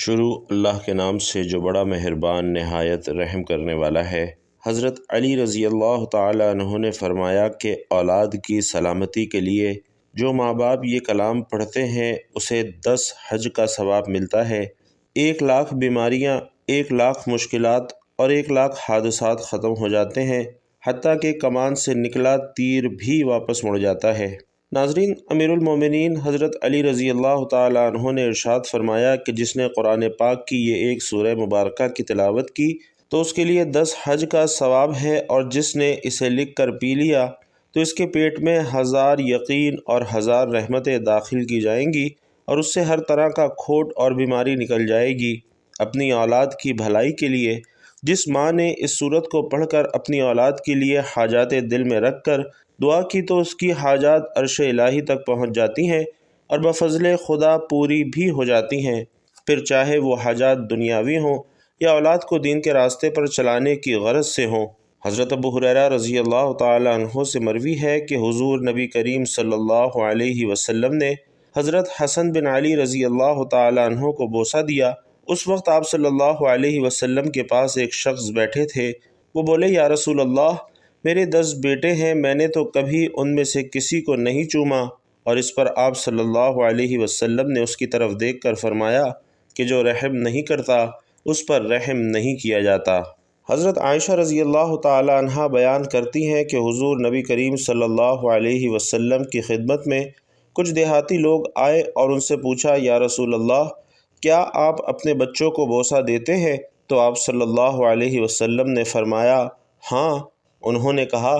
شروع اللہ کے نام سے جو بڑا مہربان نہایت رحم کرنے والا ہے۔ حضرت علی رضی اللہ تعالی عنہ نے فرمایا کہ اولاد کی سلامتی کے لیے جو ماں باپ یہ کلام پڑھتے ہیں اسے 10 حج کا ثواب ملتا ہے۔ 1,00,000 بیماریاں، 1,00,000 مشکلات اور 1,00,000 حادثات ختم ہو جاتے ہیں، حتیٰ کہ کمان سے نکلا تیر بھی واپس مڑ جاتا ہے۔ ناظرین، امیر المومنین حضرت علی رضی اللہ تعالیٰ عنہ نے ارشاد فرمایا کہ جس نے قرآن پاک کی یہ ایک سورہ مبارکہ کی تلاوت کی تو اس کے لیے 10 حج کا ثواب ہے، اور جس نے اسے لکھ کر پی لیا تو اس کے پیٹ میں 1000 یقین اور 1000 رحمتیں داخل کی جائیں گی، اور اس سے ہر طرح کا کھوٹ اور بیماری نکل جائے گی۔ اپنی اولاد کی بھلائی کے لیے جس ماں نے اس سورت کو پڑھ کر اپنی اولاد کے لیے حاجات دل میں رکھ کر دعا کی تو اس کی حاجات عرش الہی تک پہنچ جاتی ہیں اور بفضل خدا پوری بھی ہو جاتی ہیں، پھر چاہے وہ حاجات دنیاوی ہوں یا اولاد کو دین کے راستے پر چلانے کی غرض سے ہوں۔ حضرت ابو ہریرہ رضی اللہ تعالی عنہ سے مروی ہے کہ حضور نبی کریم صلی اللہ علیہ وسلم نے حضرت حسن بن علی رضی اللہ تعالی عنہ کو بوسہ دیا۔ اس وقت آپ صلی اللہ علیہ وسلم کے پاس ایک شخص بیٹھے تھے۔ وہ بولے، یا رسول اللہ، میرے 10 بیٹے ہیں، میں نے تو کبھی ان میں سے کسی کو نہیں چوما، اور اس پر آپ صلی اللہ علیہ وسلم نے اس کی طرف دیکھ کر فرمایا کہ جو رحم نہیں کرتا اس پر رحم نہیں کیا جاتا۔ حضرت عائشہ رضی اللہ تعالی عنہا بیان کرتی ہیں کہ حضور نبی کریم صلی اللہ علیہ وسلم کی خدمت میں کچھ دیہاتی لوگ آئے اور ان سے پوچھا، یا رسول اللہ، کیا آپ اپنے بچوں کو بوسہ دیتے ہیں؟ تو آپ صلی اللہ علیہ وسلم نے فرمایا، ہاں۔ انہوں نے کہا،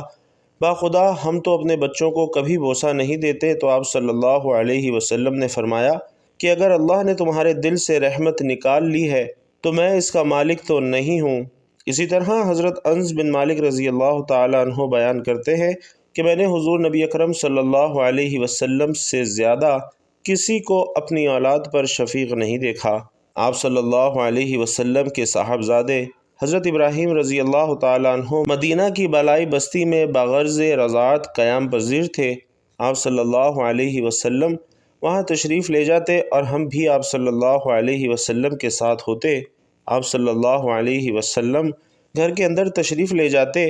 باخدا ہم تو اپنے بچوں کو کبھی بوسہ نہیں دیتے۔ تو آپ صلی اللہ علیہ وسلم نے فرمایا کہ اگر اللہ نے تمہارے دل سے رحمت نکال لی ہے تو میں اس کا مالک تو نہیں ہوں۔ اسی طرح حضرت انس بن مالک رضی اللہ تعالی عنہ بیان کرتے ہیں کہ میں نے حضور نبی اکرم صلی اللہ علیہ وسلم سے زیادہ کسی کو اپنی اولاد پر شفیق نہیں دیکھا۔ آپ صلی اللہ علیہ وسلم کے صاحبزادے حضرت ابراہیم رضی اللہ تعالیٰ عنہ مدینہ کی بالائی بستی میں بغرض رضاعت قیام پذیر تھے۔ آپ صلی اللہ علیہ وسلم وہاں تشریف لے جاتے اور ہم بھی آپ صلی اللہ علیہ وسلم کے ساتھ ہوتے۔ آپ صلی اللہ علیہ وسلم گھر کے اندر تشریف لے جاتے،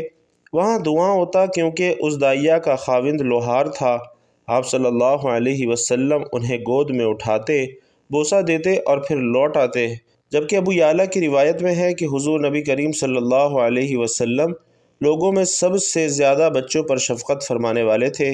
وہاں دعا ہوتا کیونکہ اس دائیا کا خاوند لوہار تھا۔ آپ صلی اللہ علیہ وسلم انہیں گود میں اٹھاتے، بوسہ دیتے اور پھر لوٹ آتے۔ جبکہ ابو یعلیٰ کی روایت میں ہے کہ حضور نبی کریم صلی اللہ علیہ وسلم لوگوں میں سب سے زیادہ بچوں پر شفقت فرمانے والے تھے۔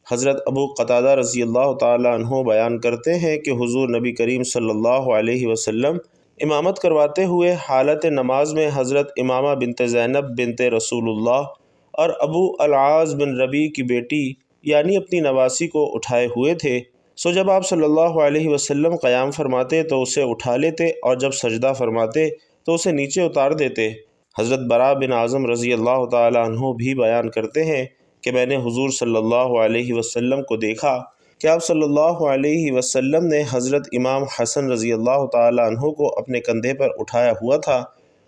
حضرت ابو قتادہ رضی اللہ تعالی عنہ بیان کرتے ہیں کہ حضور نبی کریم صلی اللہ علیہ وسلم امامت کرواتے ہوئے حالت نماز میں حضرت امامہ بنت زینب بنت رسول اللہ اور ابو العاص بن ربیع کی بیٹی یعنی اپنی نواسی کو اٹھائے ہوئے تھے۔ سو جب آپ صلی اللہ علیہ وسلم قیام فرماتے تو اسے اٹھا لیتے، اور جب سجدہ فرماتے تو اسے نیچے اتار دیتے۔ حضرت براء بن عازم رضی اللہ تعالی عنہ بھی بیان کرتے ہیں کہ میں نے حضور صلی اللہ علیہ وسلم کو دیکھا کہ آپ صلی اللہ علیہ وسلم نے حضرت امام حسن رضی اللہ تعالی عنہ کو اپنے کندھے پر اٹھایا ہوا تھا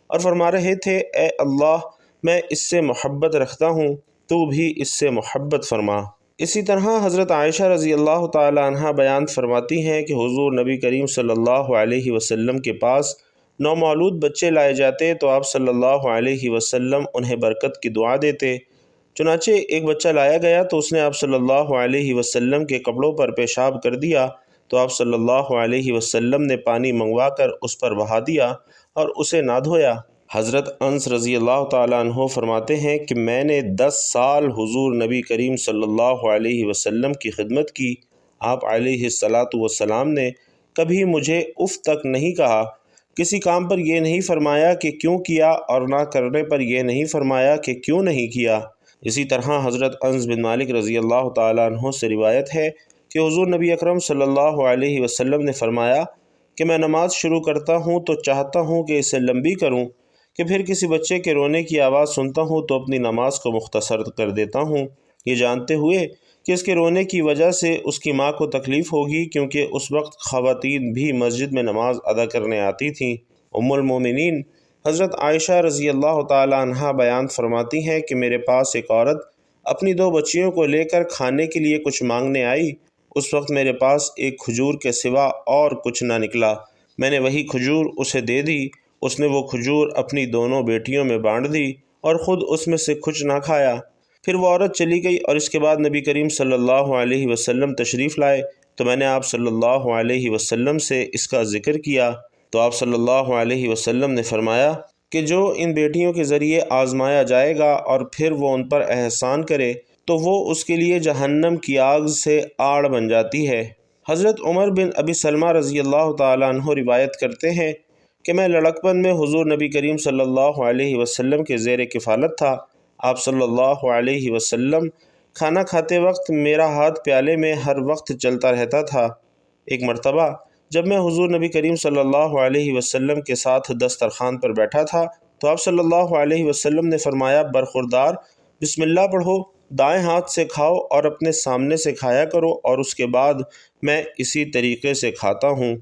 اور فرما رہے تھے، اے اللہ، میں اس سے محبت رکھتا ہوں، تو بھی اس سے محبت فرما۔ اسی طرح حضرت عائشہ رضی اللہ تعالی عنہ بیان فرماتی ہیں کہ حضور نبی کریم صلی اللہ علیہ وسلم کے پاس نومولود بچے لائے جاتے تو آپ صلی اللہ علیہ وسلم انہیں برکت کی دعا دیتے۔ چنانچہ ایک بچہ لایا گیا تو اس نے آپ صلی اللہ علیہ وسلم کے کپڑوں پر پیشاب کر دیا، تو آپ صلی اللہ علیہ وسلم نے پانی منگوا کر اس پر بہا دیا اور اسے نہ دھویا۔ حضرت انس رضی اللہ تعالیٰ عنہ فرماتے ہیں کہ میں نے 10 سال حضور نبی کریم صلی اللہ علیہ وسلم کی خدمت کی۔ آپ علیہ الصلاۃ والسلام نے کبھی مجھے اف تک نہیں کہا، کسی کام پر یہ نہیں فرمایا کہ کیوں کیا، اور نہ کرنے پر یہ نہیں فرمایا کہ کیوں نہیں کیا۔ اسی طرح حضرت انس بن مالک رضی اللہ تعالیٰ عنہ سے روایت ہے کہ حضور نبی اکرم صلی اللہ علیہ وسلم نے فرمایا کہ میں نماز شروع کرتا ہوں تو چاہتا ہوں کہ اسے لمبی کروں، کہ پھر کسی بچے کے رونے کی آواز سنتا ہوں تو اپنی نماز کو مختصر کر دیتا ہوں، یہ جانتے ہوئے کہ اس کے رونے کی وجہ سے اس کی ماں کو تکلیف ہوگی، کیونکہ اس وقت خواتین بھی مسجد میں نماز ادا کرنے آتی تھیں۔ ام المومنین حضرت عائشہ رضی اللہ تعالی عنہا بیان فرماتی ہیں کہ میرے پاس ایک عورت اپنی 2 بچیوں کو لے کر کھانے کے لیے کچھ مانگنے آئی۔ اس وقت میرے پاس ایک کھجور کے سوا اور کچھ نہ نکلا۔ میں نے وہی کھجور اسے دے دی۔ اس نے وہ کھجور اپنی دونوں بیٹیوں میں بانٹ دی اور خود اس میں سے کچھ نہ کھایا۔ پھر وہ عورت چلی گئی اور اس کے بعد نبی کریم صلی اللہ علیہ وسلم تشریف لائے تو میں نے آپ صلی اللہ علیہ وسلم سے اس کا ذکر کیا تو آپ صلی اللہ علیہ وسلم نے فرمایا کہ جو ان بیٹیوں کے ذریعے آزمایا جائے گا اور پھر وہ ان پر احسان کرے تو وہ اس کے لیے جہنم کی آگ سے آڑ بن جاتی ہے۔ حضرت عمر بن ابی سلمہ رضی اللہ تعالیٰ عنہ روایت کرتے ہیں کہ میں لڑکپن میں حضور نبی کریم صلی اللہ علیہ وسلم کے زیر کفالت تھا۔ آپ صلی اللہ علیہ وسلم کھانا کھاتے وقت میرا ہاتھ پیالے میں ہر وقت چلتا رہتا تھا۔ ایک مرتبہ جب میں حضور نبی کریم صلی اللہ علیہ وسلم کے ساتھ دسترخوان پر بیٹھا تھا تو آپ صلی اللہ علیہ وسلم نے فرمایا، برخوردار بسم اللہ پڑھو، دائیں ہاتھ سے کھاؤ اور اپنے سامنے سے کھایا کرو اور اس کے بعد میں اسی طریقے سے کھاتا ہوں۔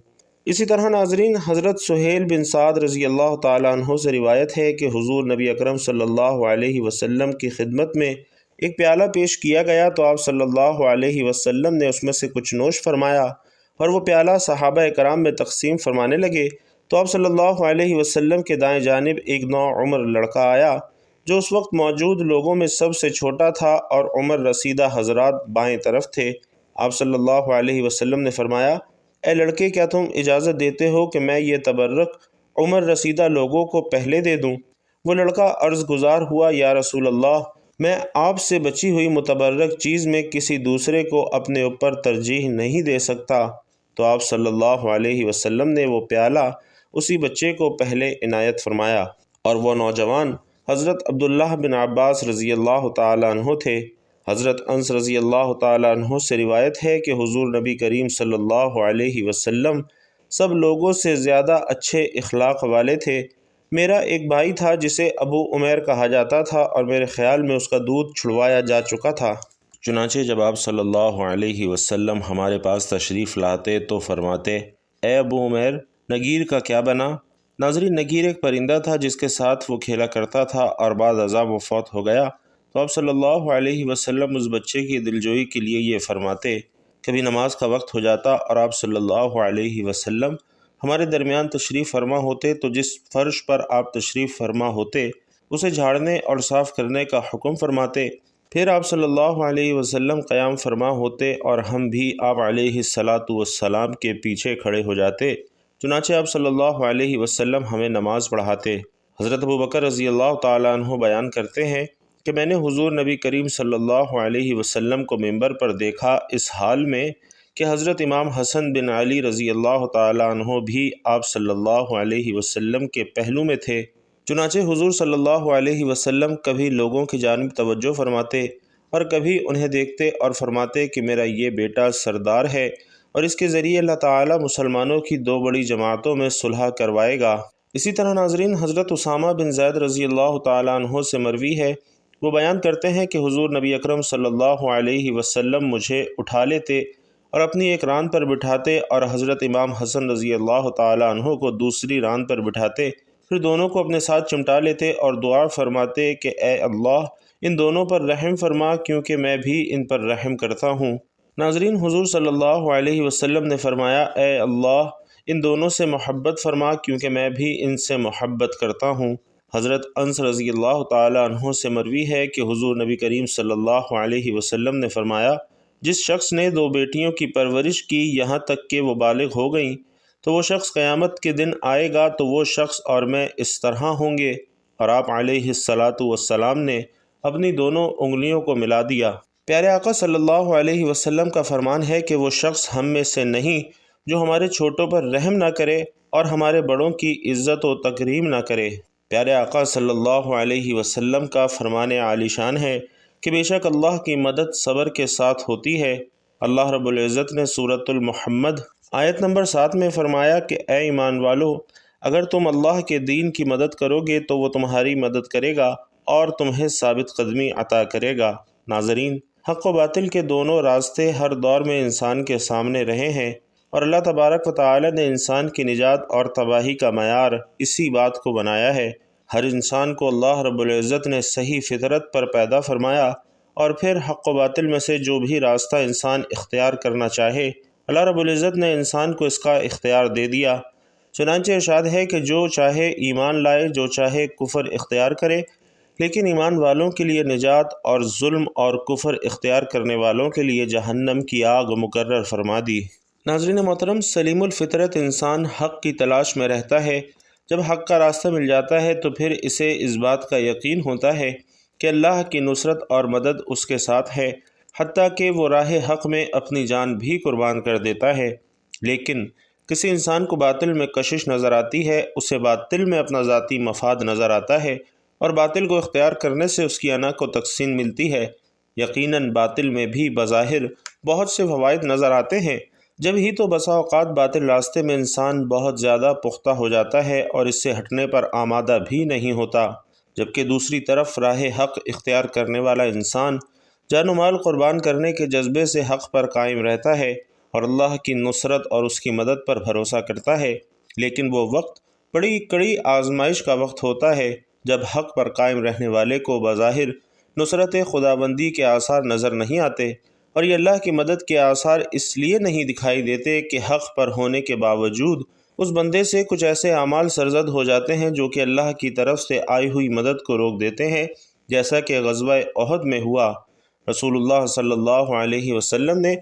اسی طرح ناظرین، حضرت سہیل بن سعد رضی اللہ تعالیٰ عنہ سے روایت ہے کہ حضور نبی اکرم صلی اللہ علیہ وسلم کی خدمت میں ایک پیالہ پیش کیا گیا تو آپ صلی اللہ علیہ وسلم نے اس میں سے کچھ نوش فرمایا اور وہ پیالہ صحابہ کرام میں تقسیم فرمانے لگے تو آپ صلی اللہ علیہ وسلم کے دائیں جانب ایک نوعمر لڑکا آیا جو اس وقت موجود لوگوں میں سب سے چھوٹا تھا اور عمر رسیدہ حضرات بائیں طرف تھے۔ آپ صلی اللہ علیہ وسلم نے فرمایا، اے لڑکے، کیا تم اجازت دیتے ہو کہ میں یہ تبرک عمر رسیدہ لوگوں کو پہلے دے دوں؟ وہ لڑکا عرض گزار ہوا، یا رسول اللہ، میں آپ سے بچی ہوئی متبرک چیز میں کسی دوسرے کو اپنے اوپر ترجیح نہیں دے سکتا۔ تو آپ صلی اللہ علیہ وسلم نے وہ پیالہ اسی بچے کو پہلے عنایت فرمایا اور وہ نوجوان حضرت عبداللہ بن عباس رضی اللہ تعالیٰ عنہ تھے۔ حضرت انس رضی اللہ تعالیٰ عنہ سے روایت ہے کہ حضور نبی کریم صلی اللہ علیہ وسلم سب لوگوں سے زیادہ اچھے اخلاق والے تھے۔ میرا ایک بھائی تھا جسے ابو عمیر کہا جاتا تھا اور میرے خیال میں اس کا دودھ چھڑوایا جا چکا تھا۔ چنانچہ جب آپ صلی اللہ علیہ وسلم ہمارے پاس تشریف لاتے تو فرماتے، اے ابو عمیر، نگیر کا کیا بنا؟ ناظرین، نگیر ایک پرندہ تھا جس کے ساتھ وہ کھیلا کرتا تھا اور بعد ازاں وہ فوت ہو گیا تو آپ صلی اللہ علیہ وسلم اس بچے کی دلجوئی کے لیے یہ فرماتے۔ کبھی نماز کا وقت ہو جاتا اور آپ صلی اللہ علیہ وسلم ہمارے درمیان تشریف فرما ہوتے تو جس فرش پر آپ تشریف فرما ہوتے اسے جھاڑنے اور صاف کرنے کا حکم فرماتے۔ پھر آپ صلی اللہ علیہ وسلم قیام فرما ہوتے اور ہم بھی آپ علیہ الصلاۃ والسلام کے پیچھے کھڑے ہو جاتے۔ چنانچہ آپ صلی اللہ علیہ وسلم ہمیں نماز پڑھاتے۔ حضرت ابوبکر رضی اللہ تعالیٰ عنہ بیان کرتے ہیں کہ میں نے حضور نبی کریم صلی اللہ علیہ وسلم کو ممبر پر دیکھا اس حال میں کہ حضرت امام حسن بن علی رضی اللہ تعالیٰ عنہ بھی آپ صلی اللہ علیہ وسلم کے پہلو میں تھے۔ چنانچہ حضور صلی اللہ علیہ وسلم کبھی لوگوں کی جانب توجہ فرماتے اور کبھی انہیں دیکھتے اور فرماتے کہ میرا یہ بیٹا سردار ہے اور اس کے ذریعے اللہ تعالیٰ مسلمانوں کی دو بڑی جماعتوں میں صلح کروائے گا۔ اسی طرح ناظرین، حضرت اسامہ بن زید رضی اللہ تعالیٰ عنہ سے مروی ہے، وہ بیان کرتے ہیں کہ حضور نبی اکرم صلی اللہ علیہ وسلم مجھے اٹھا لیتے اور اپنی ایک ران پر بٹھاتے اور حضرت امام حسن رضی اللہ تعالیٰ عنہ کو دوسری ران پر بٹھاتے، پھر دونوں کو اپنے ساتھ چمٹا لیتے اور دعا فرماتے کہ اے اللہ، ان دونوں پر رحم فرما کیونکہ میں بھی ان پر رحم کرتا ہوں۔ ناظرین، حضور صلی اللہ علیہ وسلم نے فرمایا، اے اللہ، ان دونوں سے محبت فرما کیونکہ میں بھی ان سے محبت کرتا ہوں۔ حضرت انس رضی اللہ تعالیٰ عنہ سے مروی ہے کہ حضور نبی کریم صلی اللہ علیہ وسلم نے فرمایا، جس شخص نے دو بیٹیوں کی پرورش کی یہاں تک کہ وہ بالغ ہو گئیں تو وہ شخص قیامت کے دن آئے گا تو وہ شخص اور میں اس طرح ہوں گے۔ اور آپ علیہ الصلاۃ والسلام نے اپنی دونوں انگلیوں کو ملا دیا۔ پیارے آقا صلی اللہ علیہ وسلم کا فرمان ہے کہ وہ شخص ہم میں سے نہیں جو ہمارے چھوٹوں پر رحم نہ کرے اور ہمارے بڑوں کی عزت و تکریم نہ کرے۔ پیارے آقا صلی اللہ علیہ وسلم کا فرمان عالی شان ہے کہ بے شک اللہ کی مدد صبر کے ساتھ ہوتی ہے۔ اللہ رب العزت نے سورۃ المحمد آیت نمبر 7 میں فرمایا کہ اے ایمان والو، اگر تم اللہ کے دین کی مدد کرو گے تو وہ تمہاری مدد کرے گا اور تمہیں ثابت قدمی عطا کرے گا۔ ناظرین، حق و باطل کے دونوں راستے ہر دور میں انسان کے سامنے رہے ہیں اور اللہ تبارک و تعالی نے انسان کی نجات اور تباہی کا معیار اسی بات کو بنایا ہے۔ ہر انسان کو اللہ رب العزت نے صحیح فطرت پر پیدا فرمایا اور پھر حق و باطل میں سے جو بھی راستہ انسان اختیار کرنا چاہے اللہ رب العزت نے انسان کو اس کا اختیار دے دیا۔ چنانچہ ارشاد ہے کہ جو چاہے ایمان لائے، جو چاہے کفر اختیار کرے، لیکن ایمان والوں کے لیے نجات اور ظلم اور کفر اختیار کرنے والوں کے لیے جہنم کی آگ مقرر فرما دی۔ ناظرین محترم، سلیم الفطرت انسان حق کی تلاش میں رہتا ہے۔ جب حق کا راستہ مل جاتا ہے تو پھر اسے اس بات کا یقین ہوتا ہے کہ اللہ کی نصرت اور مدد اس کے ساتھ ہے، حتیٰ کہ وہ راہ حق میں اپنی جان بھی قربان کر دیتا ہے۔ لیکن کسی انسان کو باطل میں کشش نظر آتی ہے، اسے باطل میں اپنا ذاتی مفاد نظر آتا ہے اور باطل کو اختیار کرنے سے اس کی انا کو تقسیم ملتی ہے۔ یقیناً باطل میں بھی بظاہر بہت سے فوائد نظر آتے ہیں، جب ہی تو بسا اوقات باطل راستے میں انسان بہت زیادہ پختہ ہو جاتا ہے اور اس سے ہٹنے پر آمادہ بھی نہیں ہوتا، جبکہ دوسری طرف راہ حق اختیار کرنے والا انسان جان و مال قربان کرنے کے جذبے سے حق پر قائم رہتا ہے اور اللہ کی نصرت اور اس کی مدد پر بھروسہ کرتا ہے۔ لیکن وہ وقت بڑی کڑی آزمائش کا وقت ہوتا ہے جب حق پر قائم رہنے والے کو بظاہر نصرت خداوندی کے آثار نظر نہیں آتے، اور یہ اللہ کی مدد کے آثار اس لیے نہیں دکھائی دیتے کہ حق پر ہونے کے باوجود اس بندے سے کچھ ایسے اعمال سرزد ہو جاتے ہیں جو کہ اللہ کی طرف سے آئی ہوئی مدد کو روک دیتے ہیں، جیسا کہ غزوہ احد میں ہوا۔ رسول اللہ صلی اللہ علیہ وسلم نے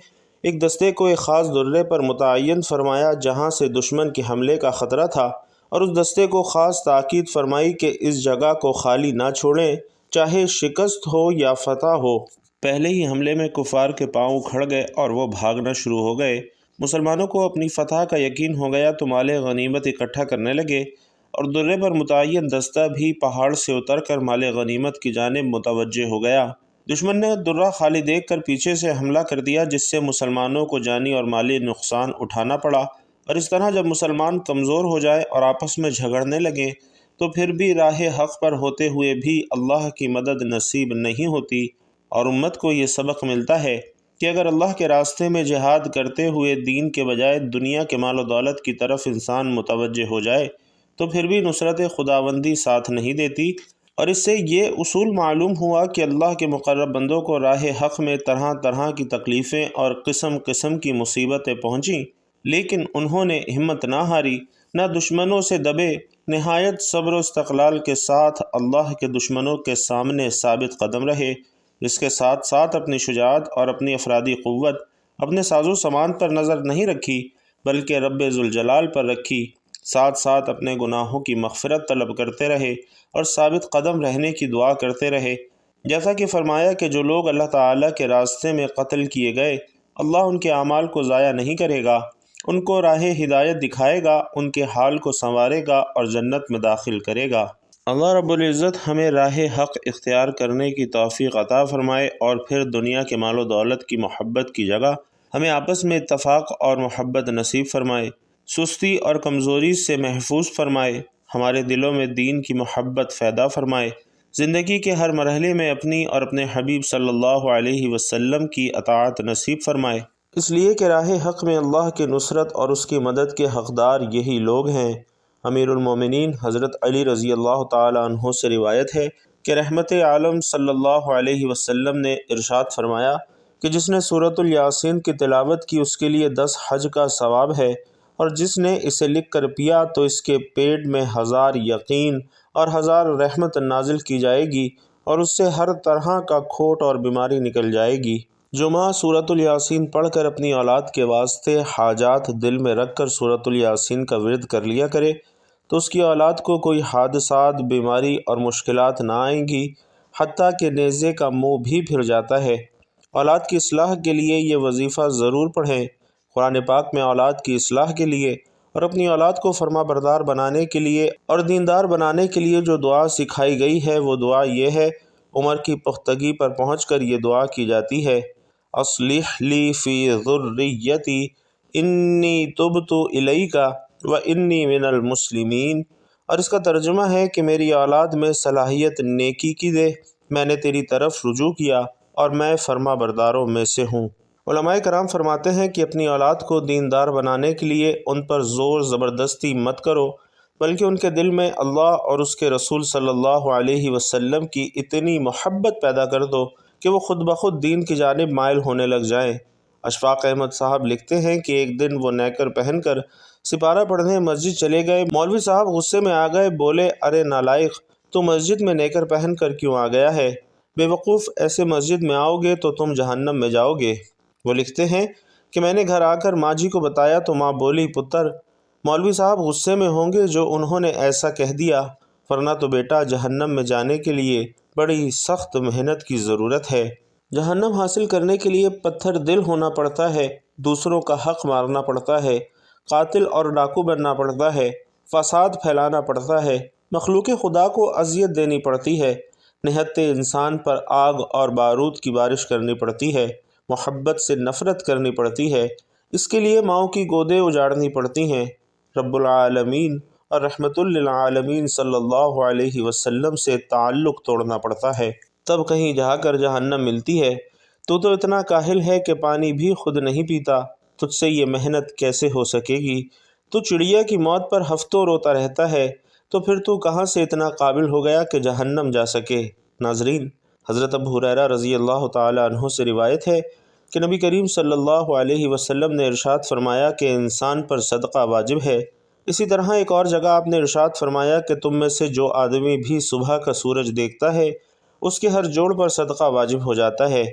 ایک دستے کو ایک خاص درے پر متعین فرمایا جہاں سے دشمن کے حملے کا خطرہ تھا، اور اس دستے کو خاص تاکید فرمائی کہ اس جگہ کو خالی نہ چھوڑیں، چاہے شکست ہو یا فتح ہو۔ پہلے ہی حملے میں کفار کے پاؤں کھڑ گئے اور وہ بھاگنا شروع ہو گئے۔ مسلمانوں کو اپنی فتح کا یقین ہو گیا تو مال غنیمت اکٹھا کرنے لگے، اور درے پر متعین دستہ بھی پہاڑ سے اتر کر مال غنیمت کی جانب متوجہ ہو گیا۔ دشمن نے درہ خالی دیکھ کر پیچھے سے حملہ کر دیا، جس سے مسلمانوں کو جانی اور مالی نقصان اٹھانا پڑا، اور اس طرح جب مسلمان کمزور ہو جائے اور آپس میں جھگڑنے لگیں تو پھر بھی راہ حق پر ہوتے ہوئے بھی اللہ کی مدد نصیب نہیں ہوتی، اور امت کو یہ سبق ملتا ہے کہ اگر اللہ کے راستے میں جہاد کرتے ہوئے دین کے بجائے دنیا کے مال و دولت کی طرف انسان متوجہ ہو جائے تو پھر بھی نصرت خداوندی ساتھ نہیں دیتی، اور اس سے یہ اصول معلوم ہوا کہ اللہ کے مقرب بندوں کو راہ حق میں طرح طرح کی تکلیفیں اور قسم قسم کی مصیبتیں پہنچیں، لیکن انہوں نے ہمت نہ ہاری، نہ دشمنوں سے دبے، نہایت صبر و استقلال کے ساتھ اللہ کے دشمنوں کے سامنے ثابت قدم رہے۔ اس کے ساتھ ساتھ اپنی شجاعت اور اپنی افرادی قوت اپنے ساز و سامان پر نظر نہیں رکھی بلکہ رب ذوالجلال پر رکھی، ساتھ ساتھ اپنے گناہوں کی مغفرت طلب کرتے رہے اور ثابت قدم رہنے کی دعا کرتے رہے، جیسا کہ فرمایا کہ جو لوگ اللہ تعالیٰ کے راستے میں قتل کیے گئے، اللہ ان کے اعمال کو ضائع نہیں کرے گا، ان کو راہ ہدایت دکھائے گا، ان کے حال کو سنوارے گا اور جنت میں داخل کرے گا۔ اللہ رب العزت ہمیں راہ حق اختیار کرنے کی توفیق عطا فرمائے، اور پھر دنیا کے مال و دولت کی محبت کی جگہ ہمیں آپس میں اتفاق اور محبت نصیب فرمائے، سستی اور کمزوری سے محفوظ فرمائے، ہمارے دلوں میں دین کی محبت پیدا فرمائے، زندگی کے ہر مرحلے میں اپنی اور اپنے حبیب صلی اللہ علیہ وسلم کی اطاعت نصیب فرمائے، اس لیے کہ راہ حق میں اللہ کی نصرت اور اس کی مدد کے حقدار یہی لوگ ہیں۔ امیر المومنین حضرت علی رضی اللہ تعالی عنہ سے روایت ہے کہ رحمت عالم صلی اللہ علیہ وسلم نے ارشاد فرمایا کہ جس نے سورۃ الیاسین کی تلاوت کی اس کے لیے 10 حج کا ثواب ہے، اور جس نے اسے لکھ کر پیا تو اس کے پیٹ میں 1000 یقین اور 1000 رحمت نازل کی جائے گی، اور اس سے ہر طرح کا کھوٹ اور بیماری نکل جائے گی۔ جو ماں سورۃ الیاسین پڑھ کر اپنی اولاد کے واسطے حاجات دل میں رکھ کر سورۃ الیاسین کا ورد کر لیا کرے تو اس کی اولاد کو کوئی حادثات، بیماری اور مشکلات نہ آئیں گی، حتیٰ کہ نیزے کا منہ بھی پھر جاتا ہے۔ اولاد کی اصلاح کے لیے یہ وظیفہ ضرور پڑھیں۔ قرآن پاک میں اولاد کی اصلاح کے لیے اور اپنی اولاد کو فرما بردار بنانے کے لیے اور دیندار بنانے کے لیے جو دعا سکھائی گئی ہے وہ دعا یہ ہے، عمر کی پختگی پر پہنچ کر یہ دعا کی جاتی ہے، اصلح لی فی ذریتی انی تبت الیک وانی من المسلمین، اور اس کا ترجمہ ہے کہ میری اولاد میں صلاحیت نیکی کی دے، میں نے تیری طرف رجوع کیا اور میں فرما برداروں میں سے ہوں۔ علماء کرام فرماتے ہیں کہ اپنی اولاد کو دیندار بنانے کے لیے ان پر زور زبردستی مت کرو، بلکہ ان کے دل میں اللہ اور اس کے رسول صلی اللہ علیہ وسلم کی اتنی محبت پیدا کر دو کہ وہ خود بخود دین کی جانب مائل ہونے لگ جائیں۔ اشفاق احمد صاحب لکھتے ہیں کہ ایک دن وہ نیکر پہن کر سپارہ پڑھنے مسجد چلے گئے۔ مولوی صاحب غصے میں آ گئے، بولے ارے نالائق، تو مسجد میں نیکر پہن کر کیوں آ گیا ہے؟ بے وقوف، ایسے مسجد میں آؤ گے تو تم جہنم میں جاؤ گے۔ وہ لکھتے ہیں کہ میں نے گھر آ کر ماں جی کو بتایا تو ماں بولی پتر مولوی صاحب غصے میں ہوں گے جو انہوں نے ایسا کہہ دیا، ورنہ تو بیٹا جہنم میں جانے کے لیے بڑی سخت محنت کی ضرورت ہے۔ جہنم حاصل کرنے کے لیے پتھر دل ہونا پڑتا ہے، دوسروں کا حق مارنا پڑتا ہے، قاتل اور ڈاکو بننا پڑتا ہے، فساد پھیلانا پڑتا ہے، مخلوق خدا کو اذیت دینی پڑتی ہے، نہتے انسان پر آگ اور بارود کی بارش کرنی پڑتی ہے، محبت سے نفرت کرنی پڑتی ہے، اس کے لیے ماؤں کی گودیں اجاڑنی پڑتی ہیں، رب العالمین اور رحمت للعالمین صلی اللہ علیہ وسلم سے تعلق توڑنا پڑتا ہے، تب کہیں جا کر جہنم ملتی ہے۔ تو اتنا کاہل ہے کہ پانی بھی خود نہیں پیتا، تجھ سے یہ محنت کیسے ہو سکے گی؟ تو چڑیا کی موت پر ہفتوں روتا رہتا ہے، تو پھر تو کہاں سے اتنا قابل ہو گیا کہ جہنم جا سکے؟ ناظرین، حضرت ابو ہریرہ رضی اللہ تعالی عنہ سے روایت ہے کہ نبی کریم صلی اللہ علیہ وسلم نے ارشاد فرمایا کہ انسان پر صدقہ واجب ہے۔ اسی طرح ایک اور جگہ آپ نے ارشاد فرمایا کہ تم میں سے جو آدمی بھی صبح کا سورج دیکھتا ہے اس کے ہر جوڑ پر صدقہ واجب ہو جاتا ہے۔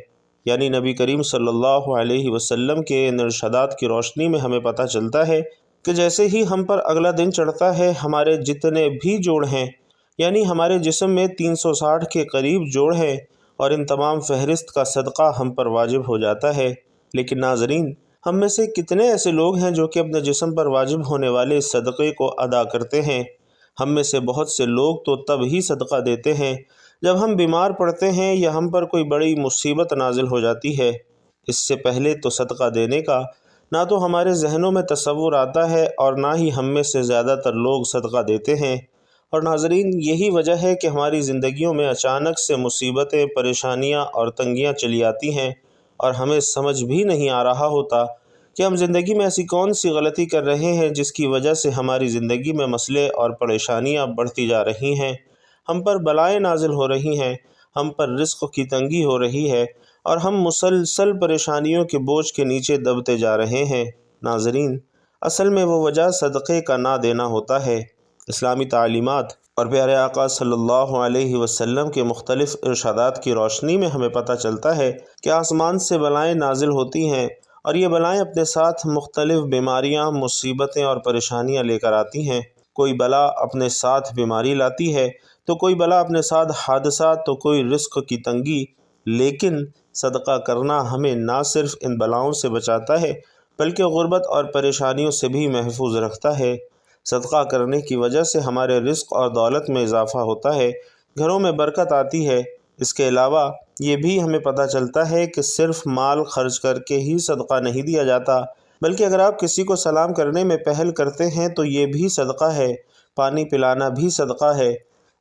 یعنی نبی کریم صلی اللہ علیہ وسلم کے ان ارشادات کی روشنی میں ہمیں پتہ چلتا ہے کہ جیسے ہی ہم پر اگلا دن چڑھتا ہے ہمارے جتنے بھی جوڑ ہیں، یعنی ہمارے جسم میں 360 کے قریب جوڑ ہیں، اور ان تمام فہرست کا صدقہ ہم پر واجب ہو جاتا ہے۔ لیکن ناظرین، ہم میں سے کتنے ایسے لوگ ہیں جو کہ اپنے جسم پر واجب ہونے والے صدقے کو ادا کرتے ہیں؟ ہم میں سے بہت سے لوگ تو تب ہی صدقہ دیتے ہیں جب ہم بیمار پڑتے ہیں یا ہم پر کوئی بڑی مصیبت نازل ہو جاتی ہے۔ اس سے پہلے تو صدقہ دینے کا نہ تو ہمارے ذہنوں میں تصور آتا ہے اور نہ ہی ہم میں سے زیادہ تر لوگ صدقہ دیتے ہیں۔ اور ناظرین، یہی وجہ ہے کہ ہماری زندگیوں میں اچانک سے مصیبتیں، پریشانیاں اور تنگیاں چلی آتی ہیں، اور ہمیں سمجھ بھی نہیں آ رہا ہوتا کہ ہم زندگی میں ایسی کون سی غلطی کر رہے ہیں جس کی وجہ سے ہماری زندگی میں مسئلے اور پریشانیاں بڑھتی جا رہی ہیں، ہم پر بلائیں نازل ہو رہی ہیں، ہم پر رزق کی تنگی ہو رہی ہے، اور ہم مسلسل پریشانیوں کے بوجھ کے نیچے دبتے جا رہے ہیں۔ ناظرین، اصل میں وہ وجہ صدقے کا نہ دینا ہوتا ہے۔ اسلامی تعلیمات اور پیارے آقا صلی اللہ علیہ وسلم کے مختلف ارشادات کی روشنی میں ہمیں پتہ چلتا ہے کہ آسمان سے بلائیں نازل ہوتی ہیں، اور یہ بلائیں اپنے ساتھ مختلف بیماریاں، مصیبتیں اور پریشانیاں لے کر آتی ہیں۔ کوئی بلا اپنے ساتھ بیماری لاتی ہے، تو کوئی بلا اپنے ساتھ حادثات، تو کوئی رزق کی تنگی۔ لیکن صدقہ کرنا ہمیں نہ صرف ان بلاؤں سے بچاتا ہے بلکہ غربت اور پریشانیوں سے بھی محفوظ رکھتا ہے۔ صدقہ کرنے کی وجہ سے ہمارے رزق اور دولت میں اضافہ ہوتا ہے، گھروں میں برکت آتی ہے۔ اس کے علاوہ یہ بھی ہمیں پتہ چلتا ہے کہ صرف مال خرچ کر کے ہی صدقہ نہیں دیا جاتا، بلکہ اگر آپ کسی کو سلام کرنے میں پہل کرتے ہیں تو یہ بھی صدقہ ہے، پانی پلانا بھی صدقہ ہے۔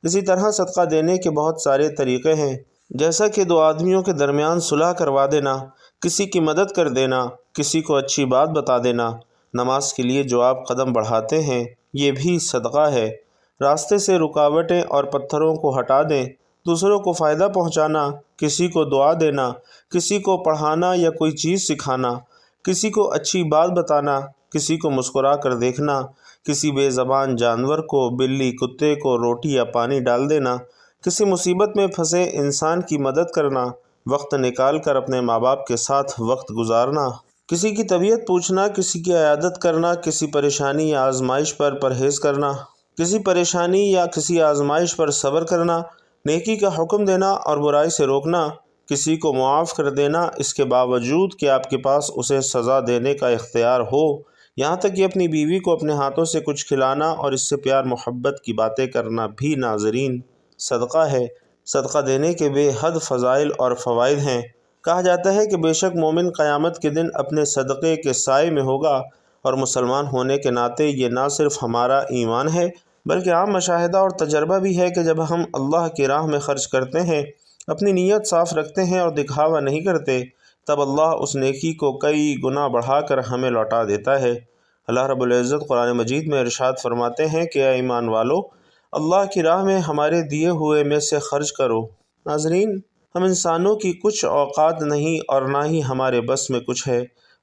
اسی طرح صدقہ دینے کے بہت سارے طریقے ہیں، جیسا کہ دو آدمیوں کے درمیان صلح کروا دینا، کسی کی مدد کر دینا، کسی کو اچھی بات بتا دینا، نماز کے لیے جو آپ قدم بڑھاتے ہیں یہ بھی صدقہ ہے، راستے سے رکاوٹیں اور پتھروں کو ہٹا دیں، دوسروں کو فائدہ پہنچانا، کسی کو دعا دینا، کسی کو پڑھانا یا کوئی چیز سکھانا، کسی کو اچھی بات بتانا، کسی کو مسکرا کر دیکھنا، کسی بے زبان جانور کو، بلی کتے کو روٹی یا پانی ڈال دینا، کسی مصیبت میں پھنسے انسان کی مدد کرنا، وقت نکال کر اپنے ماں باپ کے ساتھ وقت گزارنا، کسی کی طبیعت پوچھنا، کسی کی عیادت کرنا، کسی پریشانی یا آزمائش پر پرہیز کرنا، کسی پریشانی یا کسی آزمائش پر صبر کرنا، نیکی کا حکم دینا اور برائی سے روکنا، کسی کو معاف کر دینا اس کے باوجود کہ آپ کے پاس اسے سزا دینے کا اختیار ہو، یہاں تک کہ اپنی بیوی کو اپنے ہاتھوں سے کچھ کھلانا اور اس سے پیار محبت کی باتیں کرنا بھی ناظرین صدقہ ہے۔ صدقہ دینے کے بے حد فضائل اور فوائد ہیں۔ کہا جاتا ہے کہ بے شک مومن قیامت کے دن اپنے صدقے کے سائے میں ہوگا، اور مسلمان ہونے کے ناطے یہ نہ صرف ہمارا ایمان ہے بلکہ عام مشاہدہ اور تجربہ بھی ہے کہ جب ہم اللہ کی راہ میں خرچ کرتے ہیں، اپنی نیت صاف رکھتے ہیں اور دکھاوا نہیں کرتے، تب اللہ اس نیکی کو کئی گنا بڑھا کر ہمیں لوٹا دیتا ہے۔ اللہ رب العزت قرآن مجید میں ارشاد فرماتے ہیں کہ اے ایمان والو، اللہ کی راہ میں ہمارے دیے ہوئے میں سے خرچ کرو۔ ناظرین، ہم انسانوں کی کچھ اوقات نہیں اور نہ ہی ہمارے بس میں کچھ ہے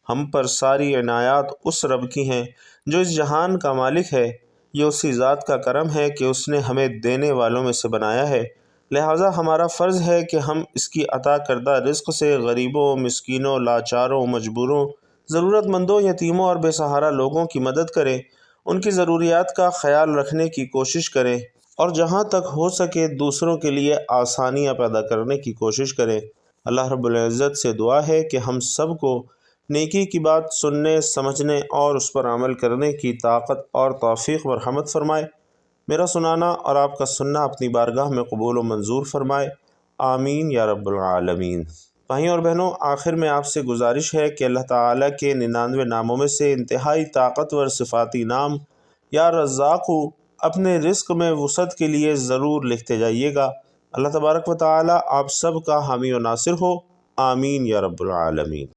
ہم پر ساری عنایات اس رب کی ہیں جو اس جہان کا مالک ہے۔ یہ اسی ذات کا کرم ہے کہ اس نے ہمیں دینے والوں میں سے بنایا ہے، لہٰذا ہمارا فرض ہے کہ ہم اس کی عطا کردہ رزق سے غریبوں، مسکینوں، لاچاروں، مجبوروں، ضرورت مندوں، یتیموں اور بے سہارا لوگوں کی مدد کریں، ان کی ضروریات کا خیال رکھنے کی کوشش کریں اور جہاں تک ہو سکے دوسروں کے لیے آسانیاں پیدا کرنے کی کوشش کریں۔ اللہ رب العزت سے دعا ہے کہ ہم سب کو نیکی کی بات سننے، سمجھنے اور اس پر عمل کرنے کی طاقت اور توفیق مرحمت فرمائے۔ میرا سنانا اور آپ کا سننا اپنی بارگاہ میں قبول و منظور فرمائے، آمین یا رب العالمین۔ بھائیوں اور بہنوں، آخر میں آپ سے گزارش ہے کہ اللہ تعالیٰ کے 99 ناموں میں سے انتہائی طاقتور صفاتی نام یا رزاق اپنے رزق میں وسعت کے لیے ضرور لکھتے جائیے گا۔ اللہ تبارک و تعالیٰ آپ سب کا حامی و ناصر ہو، آمین یا رب العالمین۔